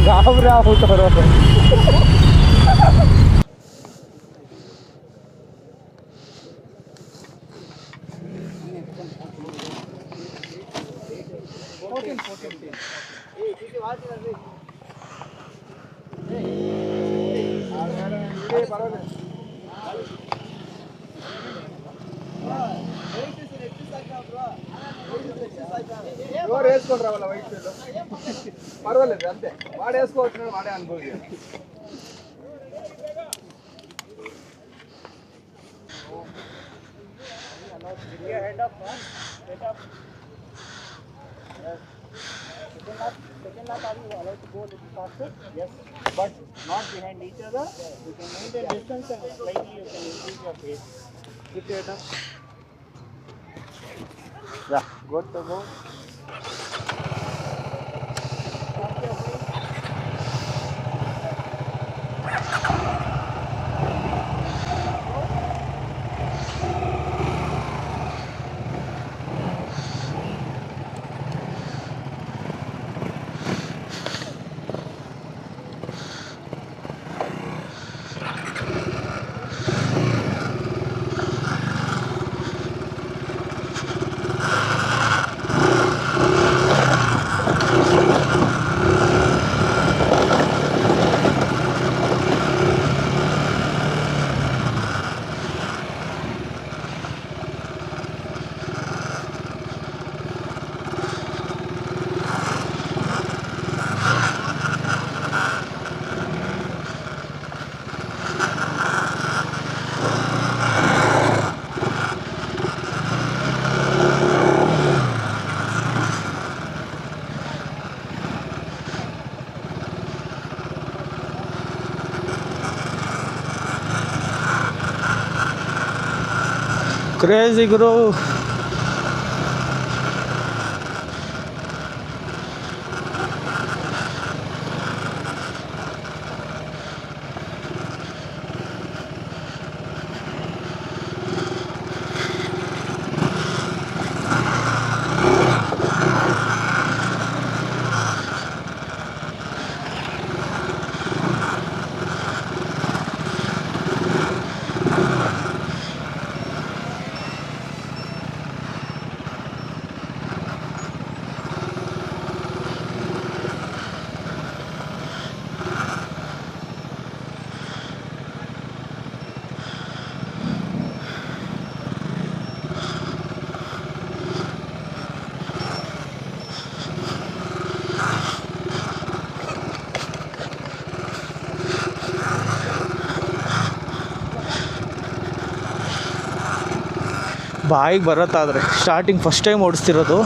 घाबरा होत बरोबर. వేసుకొని రావాల వైట్ పర్వాలేదు అంతే వాడు వేసుకోవచ్చు వాడే అనుభవం head up second lap are you allowed to go a little faster? Yes, but not behind each other. You can maintain distance and slightly you can increase your pace. Keep your head up. Yeah, good to go. Crazy guru. ಬಾಯಿಗೆ ಬರುತ್ತಾದರೆ starting first time ಓಡಿಸ್ತಿರೋದು.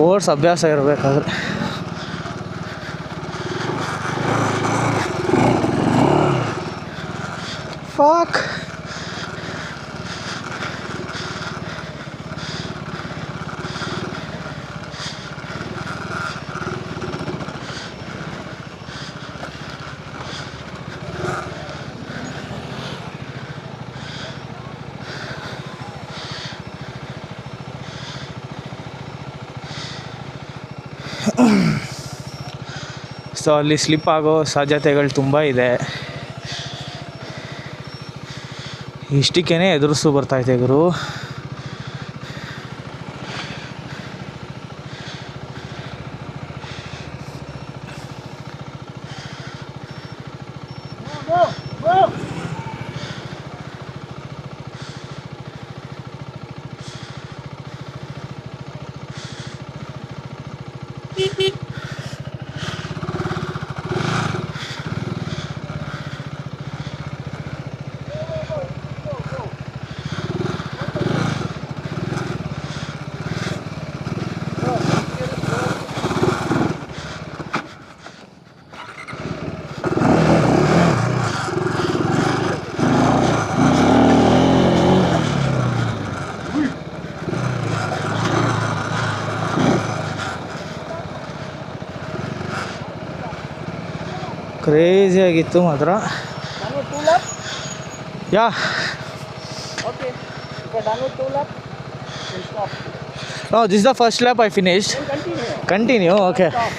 ಓಡ್ಸ್ ಅಭ್ಯಾಸ ಇರಬೇಕಾದ್ರೆ ಫಾಕ್ so ಅಲ್ಲಿ slip ಆಗೋ ಸಾಧ್ಯತೆಗಳು ತುಂಬ ಇದೆ. ಇಷ್ಟಕ್ಕೇ ಎದುರಿಸು ಬರ್ತಾಯಿದೆ ಗುರು. Crazy ಆಗಿತ್ತು ಮಾತ್ರ. Done with 2 laps? Yeah Okay. If you're done with 2 laps, we'll stop. No this the first lap I finished. Then continue. Continue okay. Stop.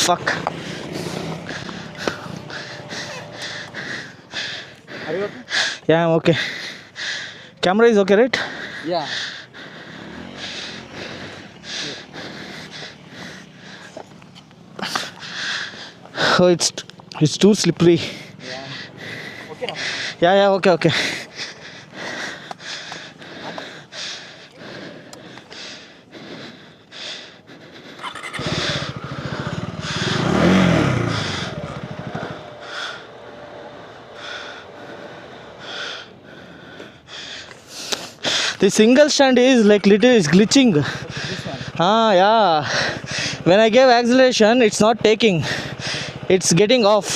Fuck. Are you okay? Yeah okay. Camera is okay right? Yeah. Oh, it's too slippery. Yeah. Okay now. Yeah, okay. The single stand is like little is glitching. This one. Yeah. When I gave acceleration, it's not taking. It's getting off.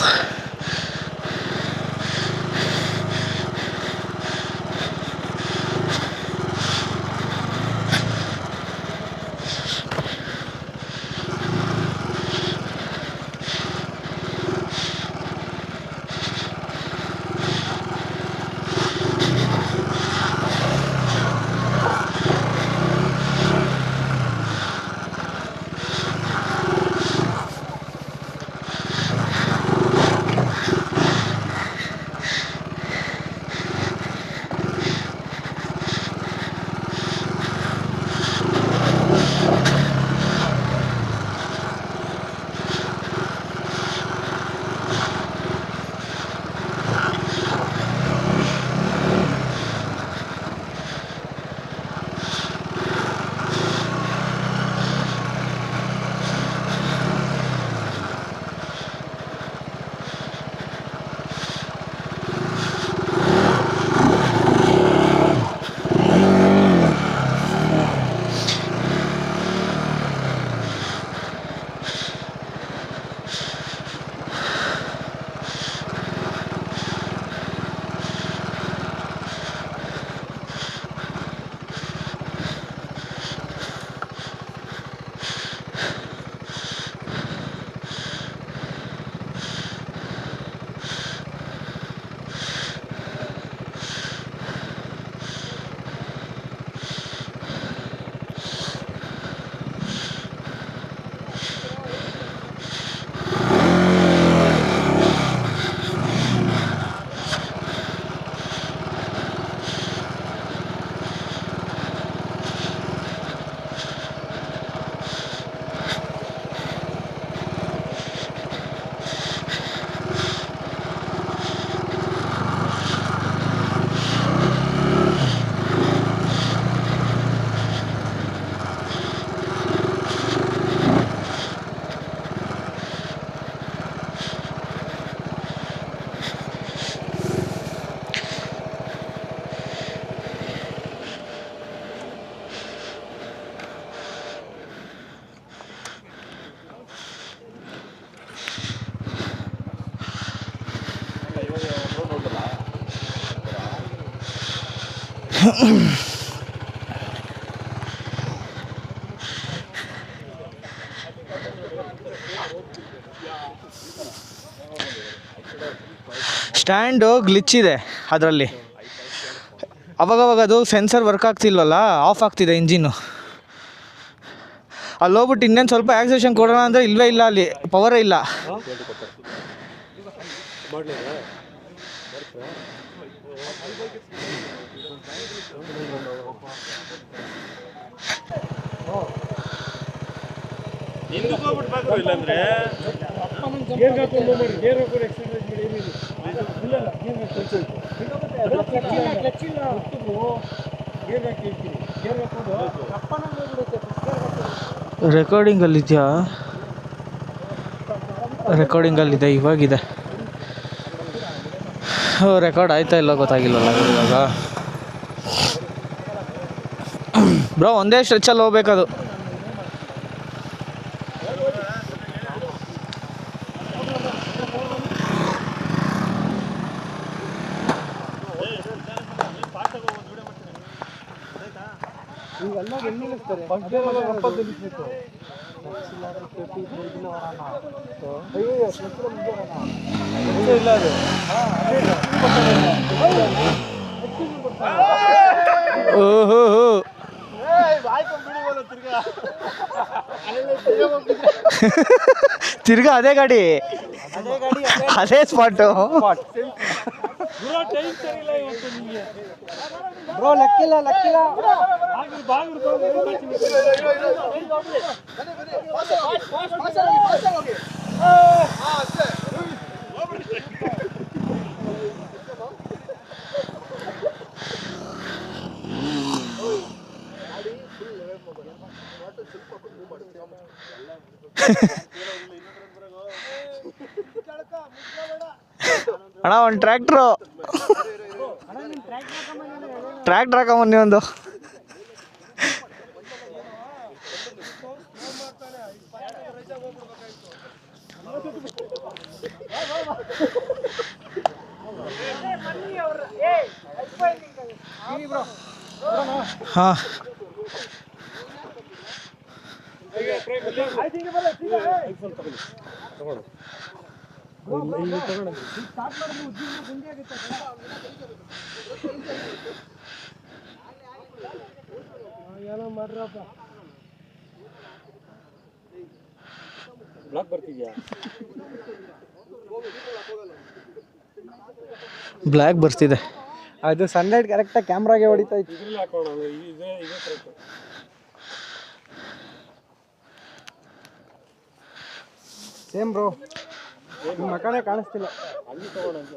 Stand glitch ಇದೆ ಅದರಲ್ಲಿ. ಅವಾಗವಾಗ ಅದು sensor work ಆಗ್ತಿಲ್ವಲ್ಲ, of ಆಗ್ತಿದೆ engine. ಅಲ್ಲಿ ಹೋಗ್ಬಿಟ್ಟು ಇನ್ನೇನು ಸ್ವಲ್ಪ acceleration ಕೊಡೋಣ ಅಂದರೆ ಇಲ್ಲವೇ ಇಲ್ಲ, ಅಲ್ಲಿ ಪವರೇ ಇಲ್ಲ. ಹಿಂದಕ್ಕೆ ಹೋಗ್ಬಿಟ್ಟು ಇಲ್ಲಾಂದ್ರೆ ಗೇರ್ ಹಾಕೊಂಡು ಮಾಡಿ, ಗೇರ್ ಹಾಕೊಂಡು ಎಕ್ಸರ್ಸೈಸ್ ಮಾಡಿ ಏನಿಲ್ಲ. ಇಲ್ಲ ಗೇರ್ ಕ್ಲಚ್ಚಿಲ್ಲ ಗೇರ್ ಹಾಕಿ ಇರ್ತೀನಿ. ಗೇರ್ ಹಾಕೊಂಡು ಅಪ್ಪನ ಹೋಗ್ಬಿಡುತ್ತೆ. ರೆಕಾರ್ಡಿಂಗಲ್ಲಿದೆಯಾ? ರೆಕಾರ್ಡಿಂಗಲ್ಲಿದೆ, ಇವಾಗಿದೆ. ರೆಕಾರ್ಡ್ ಆಯ್ತಾ ಇಲ್ಲ ಗೊತ್ತಾಗಿಲ್ಲಲ್ಲ ಇವಾಗ. ಬ್ರೋ ಒಂದೇ ಸ್ಟ್ರೆಚ್ಚಲ್ಲಿ ಹೋಗ್ಬೇಕದು. ಇವೆಲ್ಲ ಎಲ್ಲಿ ನಿಲ್ಲಿಸ್ತಾರೆ? ಇಲ್ಲ ಅದು ಓಹೋ ತಿರ್ಗಾ ಅದೇ ಗಾಡಿ, ಅದೇ ಸ್ಪಾಟು. ಬ್ರೋ ಲೆಕ್ಕಿಲ್ಲ ಅಣ್ಣ ಒಂದು ಟ್ರ್ಯಾಕ್ಟ್ರ್ ಹಾಕೊಂಬನ್ನಿ ಒಂದು. ಹಾಂ ಏನೋ ಮಾಡ್ರಪ್ಪ. ಬ್ಲಾಕ್ ಬರ್ತಿದ್ಯಾ? ಬ್ಲ್ಯಾಕ್ ಬರ್ತಿದೆ. ಅದು ಸನ್ಲೈಟ್ ಕರೆಕ್ಟಾಗಿ ಕ್ಯಾಮ್ರಾಗೆ ಹೊಡಿತಾ ಇತ್ತು. ಇದ್ರಲ್ಲಿ ಹಾಕೋಣ, ಇದೇ ಕರೆಕ್ಟ್. ಸೇಮ್ ಬ್ರೋ, ನಿಮ್ಮ ಮಕ್ಕಳೇ ಕಾಣಿಸ್ತಿಲ್ಲ. ಅಲ್ಲಿ ತಗೋಣ ಅಂತ.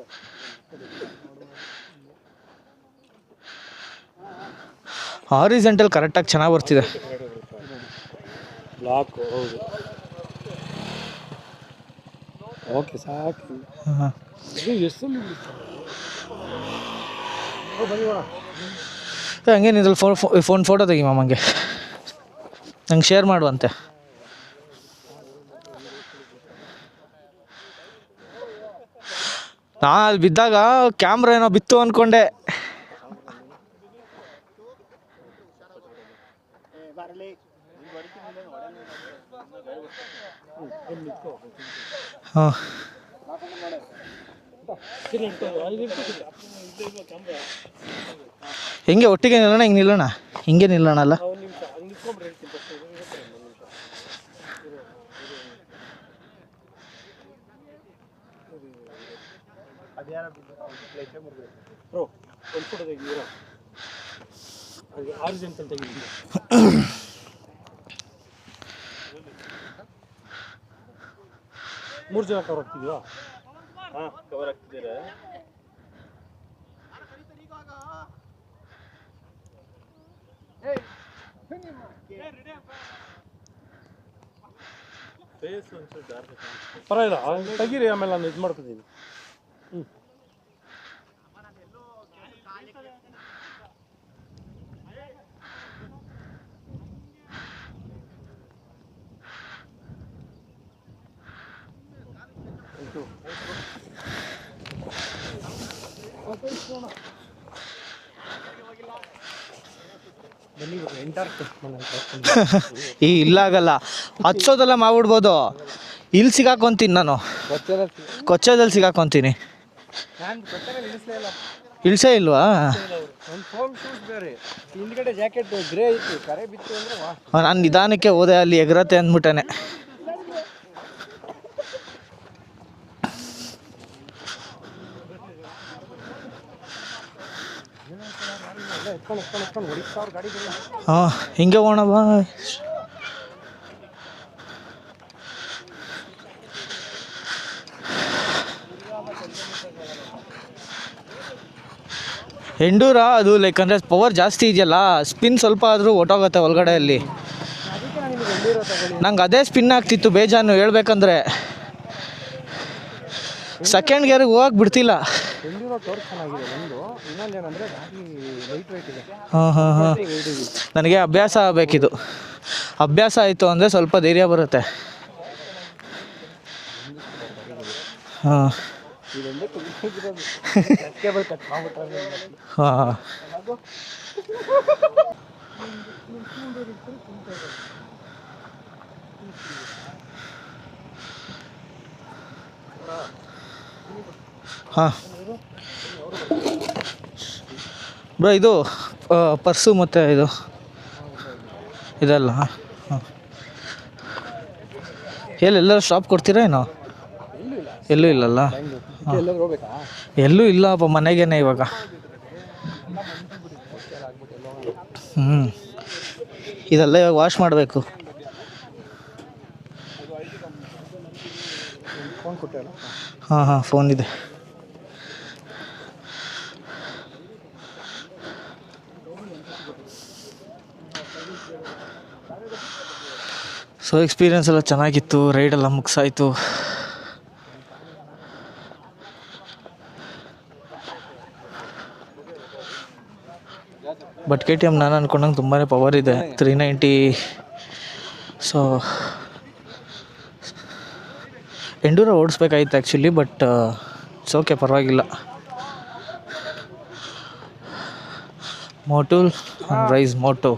ಹಾರಿಜೆಂಟಲ್ ಕರೆಕ್ಟಾಗಿ ಚೆನ್ನಾಗಿ ಬರ್ತಿದೆ. ಬ್ಲಾಕ್ ಹೌದು. ಓಕೆ ಸಾಕು. ಹಾಂ ಇದು ಎಷ್ಟು ಬನ್ನಿವಣ. ಹಂಗೆ ನಿಂದ್ರಲ್ಲಿ ಫೋನ್ ಫೋಟೋ ತೆಗಿ ಮಾಮಂಗೆ, ನಂಗೆ ಶೇರ್ ಮಾಡುವಂತೆ. ನಾನು ಅಲ್ಲಿ ಬಿದ್ದಾಗ ಕ್ಯಾಮ್ರಾ ಏನೋ ಬಿತ್ತು ಅಂದ್ಕೊಂಡೆ. ಹಾಂ ಹೆಂಗೆ ಒಟ್ಟಿಗೆ ನಿಲ್ಲೋಣ? ಹಿಂಗೆ ನಿಲ್ಲೋಣ, ಹಿಂಗೆ ನಿಲ್ಲೋಣ ಅಲ್ಲ? ಬ್ರೋ ಒಂದು ಫೋಟೋ ತೆಗಿತೀರಾ? ಆರಿಜೆಂಟಲ್ ತೆಗಿದ್ದೀವಿ. ಮೂರು ಜನ ಕವರ್ ಆಗ್ತಿದ್ವಾ? ಹಾಂ ಕವರ್ ಆಗ್ತಿದ್ದೀರಾ? ಪರವಾಗಿಲ್ಲ ತೆಗೀರಿ, ಆಮೇಲೆ ನಾನು ಇದು ಮಾಡ್ಕೊತೀನಿ. ಹ್ಞೂ ಈ ಇಲ್ಲಾಗಲ್ಲ, ಹಚ್ಚೋದೆಲ್ಲ ಮಾಡ್ಬಿಡ್ಬೋದು. ಇಲ್ಲಿ ಸಿಗಾಕೊಂತೀನಿ ನಾನು, ಕೊಚ್ಚೋದಲ್ಲಿ ಸಿಗಾಕೊಂತೀನಿ. ಇಳಿಸೇ ಇಲ್ವಾ? ಹಿಂದ್ಗಡೆ ಜಾಕೆಟ್ ಗ್ರೇ ಇತ್ತು, ಕರೆ ಬಿತ್ತು ಅಂದ್ರೆ ನಾನು ನಿಧಾನಕ್ಕೆ ಹೋದೆ, ಅಲ್ಲಿ ಎಗರತ್ತೆ ಅಂದ್ಬಿಟ್ಟೆ. ಹಾಂ ಹಿಂಗೆ ಹೋಗೋಣ ಬಾ. ಎಂಡೂರ ಅದು ಲೈಕ್ ಅಂದರೆ ಪವರ್ ಜಾಸ್ತಿ ಇದೆಯಲ್ಲ, ಸ್ಪಿನ್ ಸ್ವಲ್ಪ ಆದರೂ ಹೊಟ್ಟೋಗುತ್ತೆ ಒಳಗಡೆ ಅಲ್ಲಿ. ನಂಗೆ ಅದೇ ಸ್ಪಿನ್ ಆಗ್ತಿತ್ತು ಬೇಜಾನು ಹೇಳ್ಬೇಕಂದ್ರೆ. ಸೆಕೆಂಡ್ ಗೇರಿಗೆ ಹೋಗಕ್ಕೆ ಬಿಡ್ತಿಲ್ಲ. ಹಾಂ ಹಾಂ ಹಾಂ ನನಗೆ ಅಭ್ಯಾಸ ಆಗಬೇಕಿದು. ಅಭ್ಯಾಸ ಆಯಿತು ಅಂದರೆ ಸ್ವಲ್ಪ ಧೈರ್ಯ ಬರುತ್ತೆ. ಹಾಂ ಹಾಂ ಹಾಂ ಬ್ರೋ ಇದು ಪರ್ಸು ಮತ್ತು ಇದು ಇದಲ್ಲ. ಹಾಂ ಎಲ್ಲರೂ ಸ್ಟಾಪ್ ಕೊಡ್ತೀರಾ ಏನೋ? ಎಲ್ಲೂ ಇಲ್ಲಲ್ಲ. ಎಲ್ಲೂ ಇಲ್ಲಪ್ಪ, ಮನೆಗೇನೆ ಇವಾಗ. ಇದೆಲ್ಲ ಇವಾಗ ವಾಶ್ ಮಾಡಬೇಕು. ಹಾಂ ಹಾಂ ಫೋನ್ ಇದೆ. ಸೊ ಎಕ್ಸ್ಪೀರಿಯನ್ಸ್ ಎಲ್ಲ ಚೆನ್ನಾಗಿತ್ತು, ರೈಡೆಲ್ಲ ಮುಗಿಸಾಯಿತು. ಬಟ್ KTM ನಾನು ಅಂದ್ಕೊಂಡಂಗೆ ತುಂಬಾ ಪವರ್ ಇದೆ, 390. ಸೊ ಎಂಡೂರ ಓಡಿಸ್ಬೇಕಾಗಿತ್ತು ಆ್ಯಕ್ಚುಲಿ, ಬಟ್ ಇಟ್ಸ್ ಓಕೆ, ಪರವಾಗಿಲ್ಲ. Motul rise moto.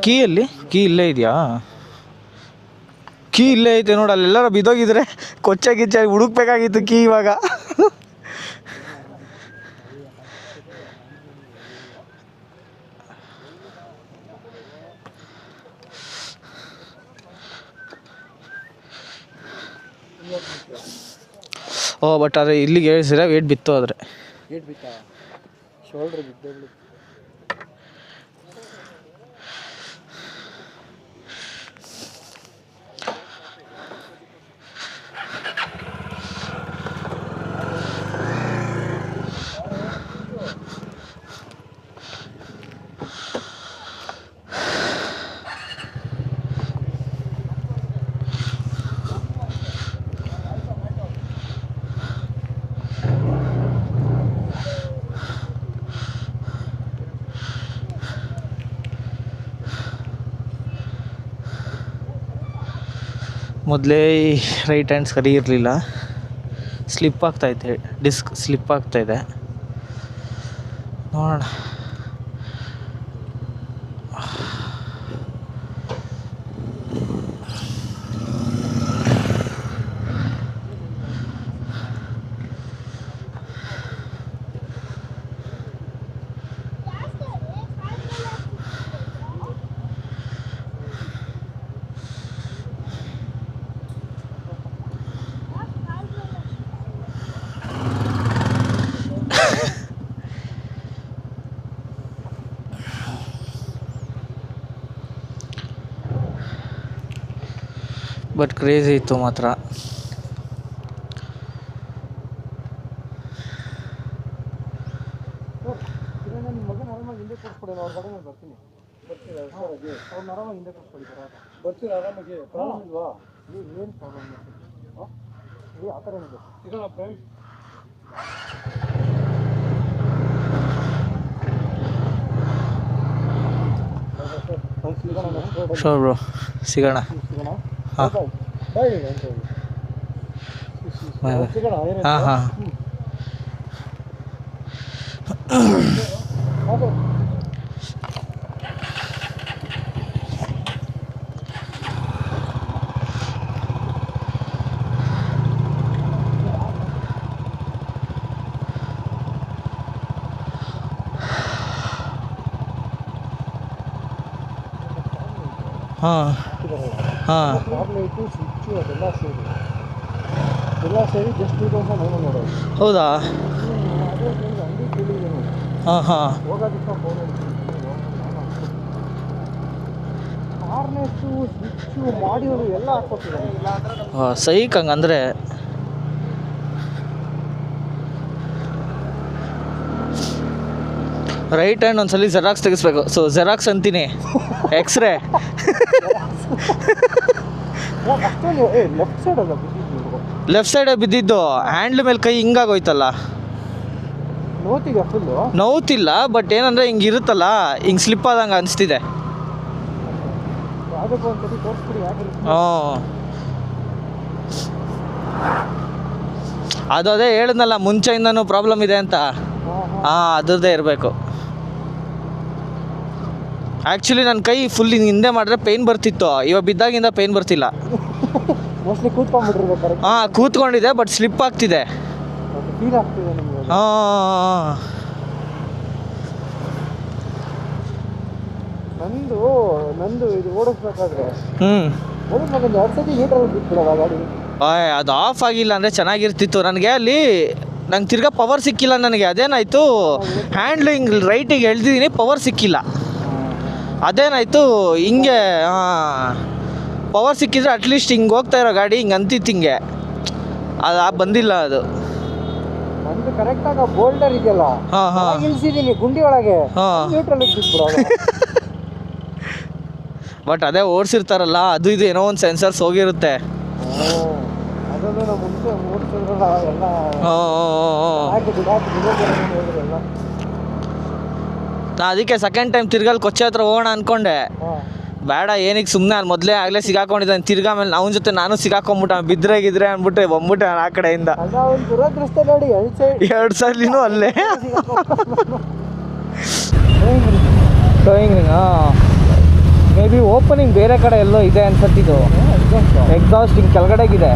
ಕೀ ಎಲ್ಲಿ? ಕೀ ಇಲ್ಲೇ ಇದೆಯಾ? ಕೀ ಇಲ್ಲೇ ಐತೆ ನೋಡಿ. ಅಲ್ಲೆಲ್ಲರೂ ಬಿದ್ದೋಗಿದ್ರೆ ಕೊಚ್ಚೆ ಗಿಚ್ಚೆ ಹುಡುಕ್ಬೇಕಾಗಿತ್ತು ಕೀ ಇವಾಗ. ಓ ಬಟ್ ಆದರೆ ಇಲ್ಲಿಗೆ ಹೇಳ್ಸಿರ ವೇಟ್ ಬಿತ್ತು. ಆದರೆ ಶೋಲ್ಡ್ರ್ ಬಿದ್ದು ಮೊದಲೇ ರೈಟ್ ಹ್ಯಾಂಡ್ ಸರಿ ಇರಲಿಲ್ಲ, ಸ್ಲಿಪ್ ಆಗ್ತಾಯಿದೆ, ಡಿಸ್ಕ್ ಸ್ಲಿಪ್ ಆಗ್ತಾಯಿದೆ. ನೋಡೋಣ. ಬಟ್ ಕ್ರೇಜಿ ಇತ್ತು ಮಾತ್ರ. ಶೋರ್ ಬ್ರೋ, ಸಿಗೋಣ. ಹಾಂ ಹಾಂ ಹಾಂ ಹಾಂ ಹಾಂ ಎಲ್ಲ ಸೇರಿ ಜಸ್ಟ್ 2000 ನೋಡೋದು. ಹೌದಾ? ಅದೇ ಅಂಗಡಿ ಕೇಳಿದ್ದೇನೆ. ಹಾಂ ಹಾಂ. ಹೋಗೋದಕ್ಕೆ ಫೋನ್ ಹಾರ್ನೆಸ್ಸು ಸ್ವಿಚ್ಚು ಮಾಡ್ಯೂಲು ಎಲ್ಲ ಹಾಕ್ಕೊಟ್ಟಿದ್ದಾರೆ. ಹಾಂ ಸೈಕ್ ಹಂಗಂದರೆ. ರೈಟ್ ಹ್ಯಾಂಡ್ ಒಂದ್ಸಲಿ ಜೆರಾಕ್ಸ್ ತೆಗಿಸ್ಬೇಕು. ಸೊ ಜೆರಾಕ್ಸ್ ಅಂತೀನಿ, ಎಕ್ಸ್ರೇ. ಅಷ್ಟೊಂದು ಲೆಫ್ಟ್ ಸೈಡ್ ಅಲ್ಲ ಬಿದ್ದಿದ್ದು, ಲೆಫ್ಟ್ ಸೈಡೇ ಬಿದ್ದಿದ್ದು. ಹ್ಯಾಂಡ್ಲ್ ಮೇಲೆ ಕೈ ಹಿಂಗಾಗೋಯ್ತಲ್ಲ. ನೋತಿಗೆ ಫುಲ್ಲು ನೋವುತ್ತಿಲ್ಲ, ಬಟ್ ಏನಂದರೆ ಹಿಂಗೆ ಇರುತ್ತಲ್ಲ, ಹಿಂಗೆ ಸ್ಲಿಪ್ ಆದಂಗೆ ಅನಿಸ್ತಿದೆ. ಯಾವುದಕ್ಕೂ ಒಂದ್ಸತಿ ತೋರಿಸ್ಬಿಡಿ ಯಾಕೆ. ಹ್ಞೂ ಅದು ಅದೇ ಹೇಳಿದ್ನಲ್ಲ ಮುಂಚೆಯಿಂದನೂ ಪ್ರಾಬ್ಲಮ್ ಇದೆ ಅಂತ. ಹಾಂ ಅದ್ರದ್ದೇ ಇರಬೇಕು. ಆ್ಯಕ್ಚುಲಿ ನನ್ನ ಕೈ ಫುಲ್ ಹಿಂದೆ ಮಾಡಿದ್ರೆ ಪೇಯ್ನ್ ಬರ್ತಿತ್ತು, ಇವಾಗ ಬಿದ್ದಾಗಿಂದ ಪೇಯ್ನ್ ಬರ್ತಿಲ್ಲ. ಮೋಸ್ಟ್ಲಿ ಕೂತ್ಕೊಂಡ್ಬಿಟ್ಟಿರ್ಬೇಕು. ಹಾಂ ಕೂತ್ಕೊಂಡಿದೆ, ಬಟ್ ಸ್ಲಿಪ್ ಆಗ್ತಿದೆ. ಫೀಲ್ ಆಗ್ತಿದೆ ನಿಮಗೆ? ಹಾಂ ನಂದು ಇದು ಓಡಿಸ್ಬೇಕಾದ್ರೆ ಹ್ಞೂ 2 ಸತಿ ಹೀಟ್ರಲ್ಲಿ ಬಿಟ್ಬಿಡೋದ ಗಾಡಿ. ಅದು ಆಫ್ ಆಗಿಲ್ಲ ಅಂದರೆ ಚೆನ್ನಾಗಿರ್ತಿತ್ತು. ನನಗೆ ಅಲ್ಲಿ ನಂಗೆ ತಿರ್ಗಾ ಪವರ್ ಸಿಕ್ಕಿಲ್ಲ. ನನಗೆ ಅದೇನಾಯಿತು, ಹ್ಯಾಂಡ್ಲ್ ಹಿಂಗೆ ರೈಟಿಗೆ ಎಳ್ದಿದ್ದೀನಿ, ಪವರ್ ಸಿಕ್ಕಿಲ್ಲ. ಅದೇನಾಯಿತು ಹಿಂಗೆ. ಪವರ್ ಸಿಕ್ಕಿದ್ರೆ ಅಟ್ಲೀಸ್ಟ್ ಹಿಂಗೆ ಹೋಗ್ತಾ ಇರೋ ಗಾಡಿ ಹಿಂಗೆ ಅಂತಿತ್ತು, ಹಿಂಗೆ ಅದು ಬಂದಿಲ್ಲ. ಅದು ನಂದು ಕರೆಕ್ಟಾಗಿ ಬೋಲ್ಡರ್ ಇದೆಯಲ್ಲ, ಹಾಂ ಹಾಂ ಇಳಿಸಿದ್ದೀನಿ ಗುಂಡಿ ಒಳಗೆ, ಹಾಂ. ನ್ಯೂಟ್ರಲ್ಲಿ ಬಿಟ್ಬಿಡೋದು. ಬಟ್ ಅದೇ ಓಡಿಸಿರ್ತಾರಲ್ಲ, ಅದು ಇದು ಏನೋ ಒಂದು ಸೆನ್ಸರ್ಸ್ ಹೋಗಿರುತ್ತೆ. ಅದನ್ನು ನಾವು ಮುಂಚೆ ಓಡಿಸಿದ್ರಲ್ಲ ಎಲ್ಲ ನಾ ಅದಕ್ಕೆ ಸೆಕೆಂಡ್ ಟೈಮ್ ತಿರ್ಗಲ್ಲಿ ಕೊಚ್ಚೆ ಹತ್ರ ಹೋಗೋಣ ಅಂದ್ಕೊಂಡೆ. ಬೇಡ, ಏನಕ್ಕೆ ಸುಮ್ಮನೆ ಅಲ್ಲಿ ಮೊದಲೇ ಆಗಲೇ ಸಿಗಾಕೊಂಡಿದ್ದಾನೆ. ತಿರ್ಗಾ ಮೇಲೆ ಅವನ ಜೊತೆ ನಾನು ಸಿಗಾಕೊಂಬಿಟ್ಟ, ಬಿದ್ದರೆ ಗಿದ್ರೆ ಅಂದ್ಬಿಟ್ಟೆ ಬಂದ್ಬಿಟ್ಟೆ ನಾನು ಆ ಕಡೆಯಿಂದ. ದುರದೃಷ್ಟ ನೋಡಿ, 2 ಸಲಿನೂ ಅಲ್ಲೇ ಟೋಯಿಂಗ್. ಹಾಂ ಮೇ ಬಿ ಓಪನಿಂಗ್ ಬೇರೆ ಕಡೆ ಎಲ್ಲೋ ಇದೆ ಅನ್ಸತ್ತಿದ್ದು. ಎಕ್ಸಾಸ್ಟ್ ಹಿಂಗೆ ಕೆಳಗಡೆಗಿದೆ.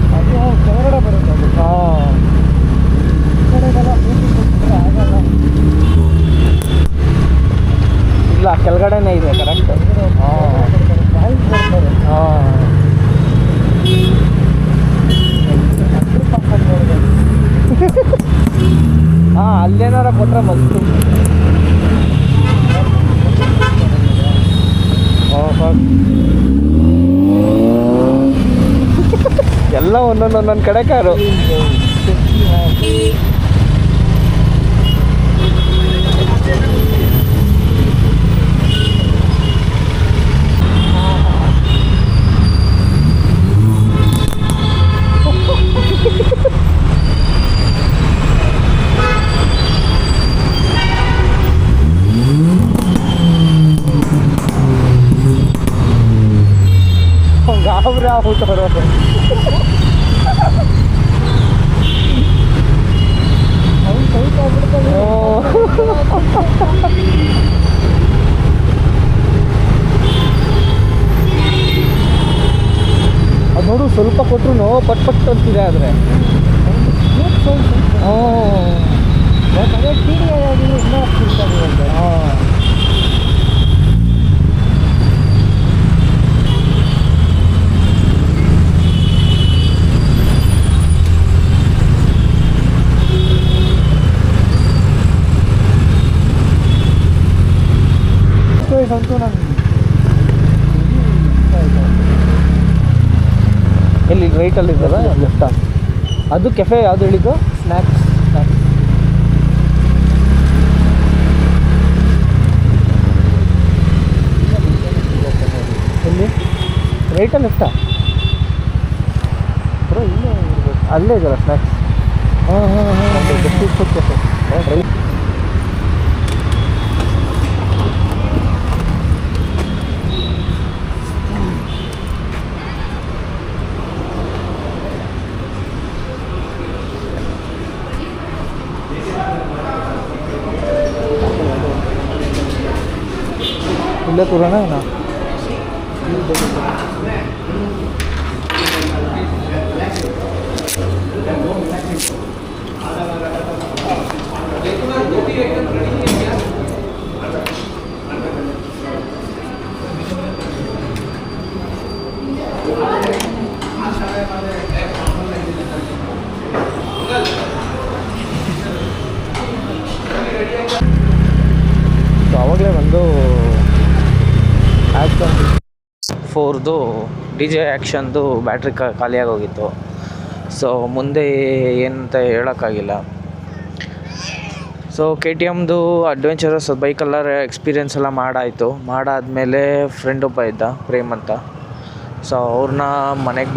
ಕೆಳಗಡೆ ಬರುತ್ತೆ. ಹಾಂ ಇಲ್ಲ, ಕೆಳಗಡೆನೇ ಇದೆ ಕರೆಕ್ಟ್. ಹಾಂ ಹಾಂ ಹಾಂ ಅಲ್ಲೇನಾರ ಕೊಟ್ಟರೆ ಮಸ್ತು. ಎಲ್ಲ ಒಂದೊಂದೊಂದೊಂದು ಕಡೆ ಕಾರು. ಗಾಬರಿ ಆಗ್ಬಿಟ್ಟವ್ರು. ಅದು ನೋಡು, ಸ್ವಲ್ಪ ಕೊಟ್ಟರು ಪಟ್ ಪಟ್ ಅಂತಿದೆ. ಆದರೆ ಅಂತೂ ನಂಗೆ ಎಲ್ಲಿ ರೈಟಲ್ಲಿ ಇದ್ದಲ್ಲ ಲೆಫ್ಟಾ? ಅದು ಕೆಫೆ ಯಾವುದು ಹೇಳಿದ್ದು? ಸ್ನ್ಯಾಕ್ಸ್. ಎಲ್ಲಿ ರೈಟಾ ಲೆಫ್ಟಾ? ಬರೋ ಇಲ್ಲೇ ಇರ್ಬೇಕು. ಅಲ್ಲೇ ಇದೆಯಲ್ಲ ಸ್ನ್ಯಾಕ್ಸ್. ಹಾಂ ಹಾಂ ಹಾಂ ಕೆಫೆ ರೈಟ್. ಇಲ್ಲೇ ತೋರೋಣ ನಾ. 4ದು ಡಿ ಜೆ ಆ್ಯಕ್ಷನ್ದು ಬ್ಯಾಟ್ರಿ ಖಾಲಿಯಾಗಿ ಹೋಗಿತ್ತು. ಸೊ ಮುಂದೆ ಏನಂತ ಹೇಳೋಕ್ಕಾಗಿಲ್ಲ. ಸೊ ಕೆ ಟಿ ಎಮ್ದು ಅಡ್ವೆಂಚರಸ್ ಬೈಕೆಲ್ಲ ಎಕ್ಸ್ಪೀರಿಯೆನ್ಸ್ ಎಲ್ಲ ಮಾಡಾದಮೇಲೆ ಫ್ರೆಂಡ್ ಒಬ್ಬ ಇದ್ದ, ಪ್ರೇಮ್ ಅಂತ. ಸೊ ಅವ್ರನ್ನ ಮನೆಗೆ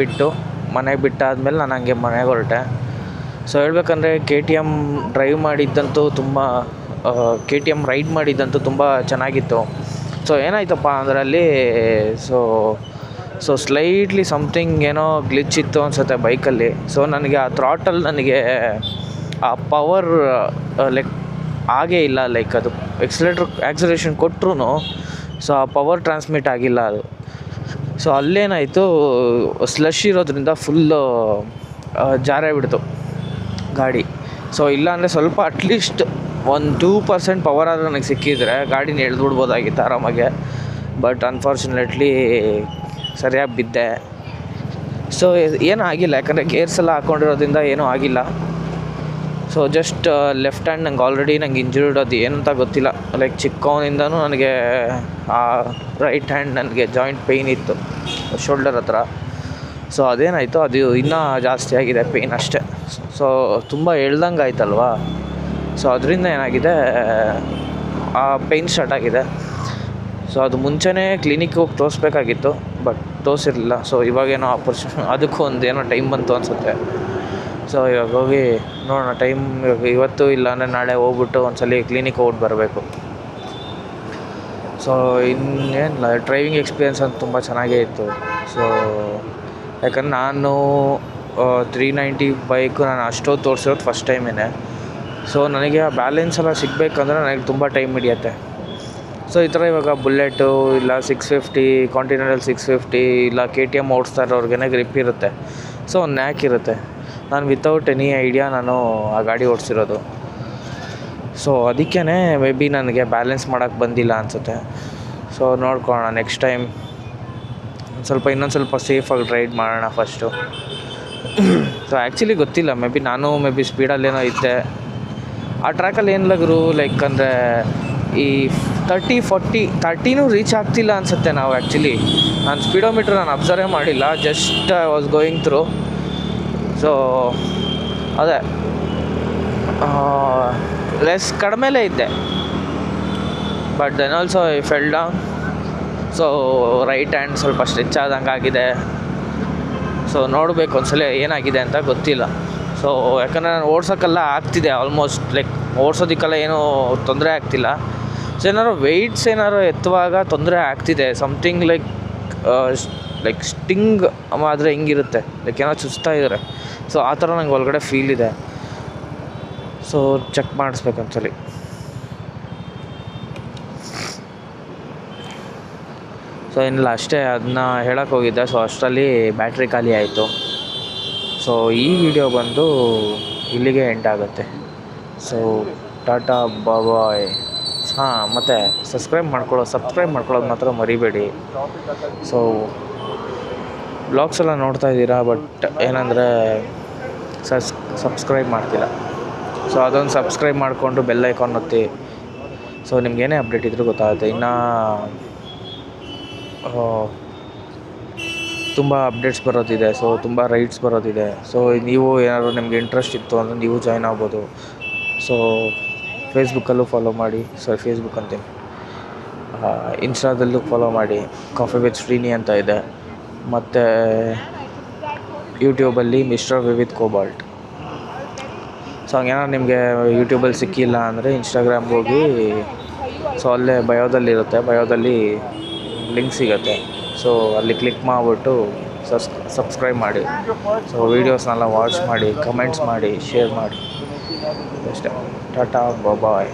ಬಿಟ್ಟಾದ್ಮೇಲೆ ನಾನು ಹಂಗೆ ಮನೆಗೆ ಹೊರಟೆ. ಸೊ ಹೇಳ್ಬೇಕಂದ್ರೆ ಕೆ ಟಿ ಎಮ್ ರೈಡ್ ಮಾಡಿದ್ದಂತೂ ತುಂಬ ಚೆನ್ನಾಗಿತ್ತು. ಸೊ ಏನಾಯ್ತಪ್ಪ ಅದರಲ್ಲಿ ಸೊ ಸ್ಲೈಟ್ಲಿ ಸಮಥಿಂಗ್ ಏನೋ ಗ್ಲಿಚ್ ಇತ್ತು ಅನಿಸುತ್ತೆ ಬೈಕಲ್ಲಿ. ಸೊ ನನಗೆ ಆ ಥ್ರಾಟಲ್ ನನಗೆ ಆ ಪವರ್ ಲೈಕ್ ಆಗೇ ಇಲ್ಲ. ಲೈಕ್ ಅದು ಆ್ಯಕ್ಸಲೇಷನ್ ಕೊಟ್ಟರು ಸೊ ಆ ಪವರ್ ಟ್ರಾನ್ಸ್ಮಿಟ್ ಆಗಿಲ್ಲ ಅದು. ಸೊ ಅಲ್ಲೇನಾಯಿತು, ಸ್ಲಶ್ ಇರೋದ್ರಿಂದ ಫುಲ್ಲು ಜಾರೇ ಬಿಡ್ತು ಗಾಡಿ. ಸೊ ಇಲ್ಲಾಂದರೆ ಸ್ವಲ್ಪ ಅಟ್ಲೀಸ್ಟ್ 1-2% ಪವರ್ ಆದರೂ ನನಗೆ ಸಿಕ್ಕಿದ್ರೆ ಗಾಡಿನ ಎಳೆದ್ಬಿಡ್ಬೋದಾಗಿತ್ತು ಆರಾಮಾಗೆ. ಬಟ್ ಅನ್ಫಾರ್ಚುನೇಟ್ಲಿ ಸರಿಯಾಗಿ ಬಿದ್ದೆ. ಸೊ ಏನೂ ಆಗಿಲ್ಲ, ಯಾಕಂದರೆ ಗೇರ್ಸ್ ಎಲ್ಲ ಹಾಕ್ಕೊಂಡಿರೋದ್ರಿಂದ ಏನೂ ಆಗಿಲ್ಲ. ಸೊ ಜಸ್ಟ್ ಲೆಫ್ಟ್ ಹ್ಯಾಂಡ್ ನಂಗೆ ಇಂಜುರ್ಡ್, ಅದು ಏನಂತ ಗೊತ್ತಿಲ್ಲ. ಲೈಕ್ ಚಿಕ್ಕವನಿಂದನೂ ನನಗೆ ಆ ರೈಟ್ ಹ್ಯಾಂಡ್ ನನಗೆ ಜಾಯಿಂಟ್ ಪೇಯ್ನ್ ಇತ್ತು ಶೋಲ್ಡರ್ ಹತ್ರ. ಸೊ ಅದೇನಾಯಿತು, ಅದು ಇನ್ನೂ ಜಾಸ್ತಿ ಆಗಿದೆ ಪೇಯ್ನ್ ಅಷ್ಟೇ. ಸೊ ತುಂಬ ಎಳ್ದಂಗೆ ಆಯ್ತಲ್ವಾ. ಸೊ ಅದರಿಂದ ಏನಾಗಿದೆ, ಆ ಪೇಯ್ನ್ ಸ್ಟಾರ್ಟ್ ಆಗಿದೆ. ಸೊ ಅದು ಮುಂಚೆನೇ ಕ್ಲಿನಿಕ್ಗೆ ಹೋಗಿ ತೋರಿಸ್ಬೇಕಾಗಿತ್ತು, ಬಟ್ ತೋರಿಸಿರಲಿಲ್ಲ. ಸೊ ಇವಾಗೇನೋ ಅದಕ್ಕೂ ಒಂದೇನೋ ಟೈಮ್ ಬಂತು ಅನಿಸುತ್ತೆ. ಸೊ ಇವಾಗ ಹೋಗಿ ನೋಡೋಣ, ಟೈಮ್ ಇವತ್ತು ಇಲ್ಲ ಅಂದರೆ ನಾಳೆ ಹೋಗ್ಬಿಟ್ಟು ಒಂದ್ಸಲ ಕ್ಲಿನಿಕ್ ಹೋಗ್ಬಿಟ್ಟು ಬರಬೇಕು. ಸೊ ಇನ್ನೇನಿಲ್ಲ, ಡ್ರೈವಿಂಗ್ ಎಕ್ಸ್ಪೀರಿಯೆನ್ಸ್ ಅಂತ ತುಂಬ ಚೆನ್ನಾಗೇ ಇತ್ತು. ಸೊ ಯಾಕಂದ್ರೆ ನಾನು 390 ಬೈಕು ನಾನು ಅಷ್ಟೊತ್ತು ತೋರಿಸಿರೋದು ಫಸ್ಟ್ ಟೈಮೇ. ಸೊ ನನಗೆ ಆ ಬ್ಯಾಲೆನ್ಸ್ ಎಲ್ಲ ಸಿಗಬೇಕಂದ್ರೆ ನನಗೆ ತುಂಬ ಟೈಮ್ ಹಿಡಿಯುತ್ತೆ. ಸೊ ಈ ಥರ ಇವಾಗ ಬುಲ್ಲೆಟು ಇಲ್ಲ 650, ಕಾಂಟಿನೆಂಟಲ್ 650 ಇಲ್ಲ ಕೆ ಟಿ ಎಮ್ ಓಡಿಸ್ತಾ ಇರೋರ್ಗೆ ಗ್ರಿಪ್ ಇರುತ್ತೆ. ಸೊ ಒಂದು ನ್ಯಾಕ್ ಇರುತ್ತೆ. ನಾನು ವಿತೌಟ್ ಎನಿ ಐಡಿಯಾ ನಾನು ಆ ಗಾಡಿ ಓಡಿಸಿರೋದು. ಸೊ ಅದಕ್ಕೇ ಮೇ ಬಿ ನನಗೆ ಬ್ಯಾಲೆನ್ಸ್ ಮಾಡೋಕ್ಕೆ ಬಂದಿಲ್ಲ ಅನಿಸುತ್ತೆ. ಸೊ ನೋಡ್ಕೊಳ್ಳೋಣ, ನೆಕ್ಸ್ಟ್ ಟೈಮ್ ಇನ್ನೊಂದು ಸ್ವಲ್ಪ ಸೇಫಾಗಿ ರೈಡ್ ಮಾಡೋಣ ಫಸ್ಟು. ಸೊ ಆ್ಯಕ್ಚುಲಿ ಗೊತ್ತಿಲ್ಲ, ಮೇ ಬಿ ಸ್ಪೀಡಲ್ಲೇನೋ ಇದ್ದೆ ಆ ಟ್ರ್ಯಾಕಲ್ಲಿ. ಏನಿಲ್ಲ ಗುರು, ಲೈಕ್ ಅಂದರೆ ಈ 30-40 ರೀಚ್ ಆಗ್ತಿಲ್ಲ ಅನಿಸುತ್ತೆ ನಾವು. ಆ್ಯಕ್ಚುಲಿ ನಾನು ಸ್ಪೀಡೋಮೀಟ್ರ್ ನಾನು ಅಬ್ಸರ್ವೇ ಮಾಡಿಲ್ಲ, just I was going through. So ಅದೇ ಕಡಿಮೆಲೇ ಇದ್ದೆ. But then also I fell down. So right hand ಸ್ವಲ್ಪ ಸ್ಟ್ರೆಚ್ ಆದಂಗೆ ಆಗಿದೆ. ಸೊ ನೋಡಬೇಕು ಒಂದ್ಸಲ ಏನಾಗಿದೆ ಅಂತ, ಗೊತ್ತಿಲ್ಲ. ಸೊ ಯಾಕಂದರೆ ನಾನು ಓಡ್ಸೋಕ್ಕೆಲ್ಲ ಆಗ್ತಿದೆ ಆಲ್ಮೋಸ್ಟ್, ಲೈಕ್ ಓಡಿಸೋದಕ್ಕೆಲ್ಲ ಏನೂ ತೊಂದರೆ ಆಗ್ತಿಲ್ಲ. ಸೊ ಏನಾದ್ರು ವೆಯ್ಟ್ಸ್ ಎತ್ತುವಾಗ ತೊಂದರೆ ಆಗ್ತಿದೆ, ಸಮಥಿಂಗ್ ಲೈಕ್ ಸ್ಟಿಂಗ್ ಆದರೆ ಹೆಂಗಿರುತ್ತೆ, ಲೈಕ್ ಏನೋ ಚುಚ್ತಾ ಇದ್ದಾರೆ. ಸೊ ಆ ಥರ ನಂಗೆ ಒಳಗಡೆ ಫೀಲ್ ಇದೆ. So check ಮಾಡಿಸ್ಬೇಕಂತಲಿ. ಸೊ ಏನಿಲ್ಲ, ಅಷ್ಟೇ ಅದನ್ನ ಹೇಳೋಕ್ಕೆ ಹೋಗಿದ್ದೆ. ಸೊ ಅಷ್ಟರಲ್ಲಿ ಬ್ಯಾಟ್ರಿ ಖಾಲಿ ಆಯಿತು. ಸೊ ಈ ವಿಡಿಯೋ ಬಂದು ಇಲ್ಲಿಗೆ ಎಂಡ್ ಆಗುತ್ತೆ. ಸೊ ಟಾಟಾ ಬಾಯ್. ಹಾಂ, ಮತ್ತು ಸಬ್ಸ್ಕ್ರೈಬ್ ಮಾಡ್ಕೊಳ್ಳೋದು ಮಾತ್ರ ಮರಿಬೇಡಿ. ಸೊ ಬ್ಲಾಗ್ಸ್ ಎಲ್ಲ ನೋಡ್ತಾ ಇದ್ದೀರಾ, ಬಟ್ ಏನಂದರೆ ಸಬ್ಸ್ಕ್ರೈಬ್ ಮಾಡ್ತೀರಾ. ಸೊ ಅದೊಂದು ಸಬ್ಸ್ಕ್ರೈಬ್ ಮಾಡಿಕೊಂಡು ಬೆಲ್ ಐಕಾನ್ ಒತ್ತಿ. ಸೊ ನಿಮ್ಗೇನೇ ಅಪ್ಡೇಟ್ ಇದ್ರೂ ಗೊತ್ತಾಗುತ್ತೆ. ಇನ್ನು ತುಂಬ ಅಪ್ಡೇಟ್ಸ್ ಬರೋದಿದೆ. ಸೊ ತುಂಬ ರೈಡ್ಸ್ ಬರೋದಿದೆ. ಸೊ ನೀವು ಏನಾದರೂ ನಿಮ್ಗೆ ಇಂಟ್ರೆಸ್ಟ್ ಇತ್ತು ಅಂದರೆ ನೀವು ಜಾಯ್ನ್ ಆಗ್ಬೋದು. ಸೊ ಫೇಸ್ಬುಕ್ಕಲ್ಲೂ ಫಾಲೋ ಮಾಡಿ. ಫೇಸ್ಬುಕ್ ಅಂತೀನಿ, ಇನ್ಸ್ಟಾದಲ್ಲೂ ಫಾಲೋ ಮಾಡಿ. ಕಾಫಿ ವಿತ್ ಶ್ರೀನಿ ಅಂತ ಇದೆ. ಮತ್ತು ಯೂಟ್ಯೂಬಲ್ಲಿ ಮಿಸ್ಟರ್ ವಿವಿತ್ ಕೋಬಾಲ್ಟ್. ಸೊ ಹಂಗೇನಾದ್ರು ನಿಮಗೆ ಯೂಟ್ಯೂಬಲ್ಲಿ ಸಿಕ್ಕಿಲ್ಲ ಅಂದರೆ ಇನ್ಸ್ಟಾಗ್ರಾಮ್ಗೆ ಹೋಗಿ. ಸೊ ಅಲ್ಲೇ ಬಯೋದಲ್ಲಿ ಲಿಂಕ್ ಸಿಗುತ್ತೆ. ಸೊ ಅಲ್ಲಿ ಕ್ಲಿಕ್ ಮಾಡಿಬಿಟ್ಟು ಸಬ್ಸ್ಕ್ರೈಬ್ ಮಾಡಿ. ಸೊ ವೀಡಿಯೋಸ್ನೆಲ್ಲ ವಾಚ್ ಮಾಡಿ, ಕಮೆಂಟ್ಸ್ ಮಾಡಿ, ಶೇರ್ ಮಾಡಿ. ಅಷ್ಟೇ. ಟಾಟಾ ಬಾಯ್.